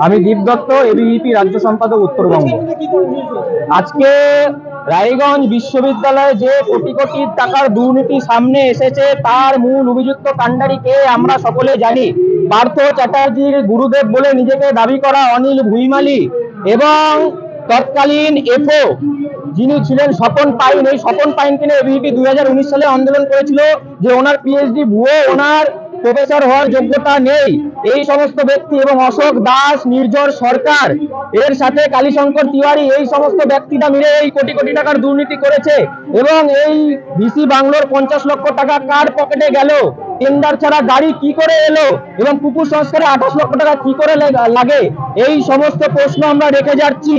আমি দীপ দত্ত, এবিভিপি রাজ্য সম্পাদক, উত্তরবঙ্গ। আজকে রায়গঞ্জ বিশ্ববিদ্যালয়ে যে কোটি কোটি টাকার দুর্নীতি সামনে এসেছে, তার মূল অভিযুক্ত কাণ্ডারিকে আমরা সকলে জানি। পার্থ চ্যাটার্জির গুরুদেব বলে নিজেকে দাবি করা অনিল ভুইমালি এবং তৎকালীন এফও যিনি ছিলেন স্বপন পাইন, এই স্বপন পাইনকে নিয়ে এবিভিপি 2019 সালে আন্দোলন করেছিল যে ওনার পিএইচডি ভুয়ো, ওনার প্রফেসর হওয়ার যোগ্যতা নেই। এই সমস্ত ব্যক্তি এবং অশোক দাস, নির্ঝর সরকার, এর সাথে কালীশঙ্কর তিওয়ারি, এই সমস্ত ব্যক্তিরা মিলে এই কোটি কোটি টাকার দুর্নীতি করেছে। এবং এই ভিসি বাংলোর 50 লক্ষ টাকা কার পকেটে গেল, টেন্ডার ছাড়া গাড়ি কি করে এলো, এবং পুকুর সংস্কারে 28 লক্ষ টাকা কি করে লাগে, এই সমস্ত প্রশ্ন আমরা রেখে যাচ্ছি।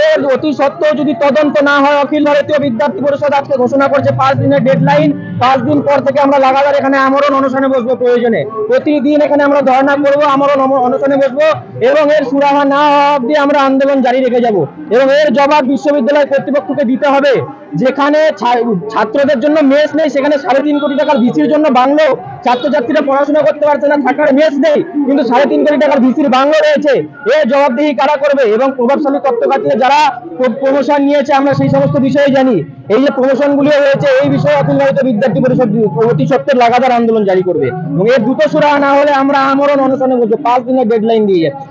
এর অতি সত্ত্বেও যদি তদন্ত না হয়, অখিল ভারতীয় বিদ্যার্থী পরিষদ আজকে ঘোষণা করেছে 5 দিনের ডেডলাইন। 5 দিন পর থেকে আমরা লাগাতার এখানে আমরণ অনশনে বসবো, প্রয়োজনে প্রতিদিন এখানে আমরা ধর্ণা করবো, আমরণ অনশনে বসবো, এবং এর সুরাহা না হওয়া অব্দি আমরা আন্দোলন জারি রেখে যাব। এবং এর জবাব বিশ্ববিদ্যালয় কর্তৃপক্ষকে দিতে হবে। যেখানে ছাত্রদের জন্য মেস নেই, সেখানে 3.5 কোটি টাকার ভিসির জন্য বাংলো, ছাত্রছাত্রীরা পড়াশোনা করতে পারছে না, থাকার মেস নেই, কিন্তু 3.5 কোটি টাকার ভিসির বাংলো রয়েছে। এর জবাবদিহি কারা করবে? এবং প্রভাবশালী তত্ত্বকারীরা যারা প্রমোশন নিয়েছে, আমরা সেই সমস্ত বিষয়ে জানি। এই যে প্রমোশন গুলো হয়েছে, এই বিষয়ে অখিল ভারতীয় বিদ্যার্থী পরিষদ অতি সত্ত্বের লাগাতার আন্দোলন জারি করবে। এবং এর দ্রুত সুরাহা না হলে আমরা আমরণ অনশনে বসবো। 5 দিনের ডেডলাইন দিয়ে যাচ্ছে।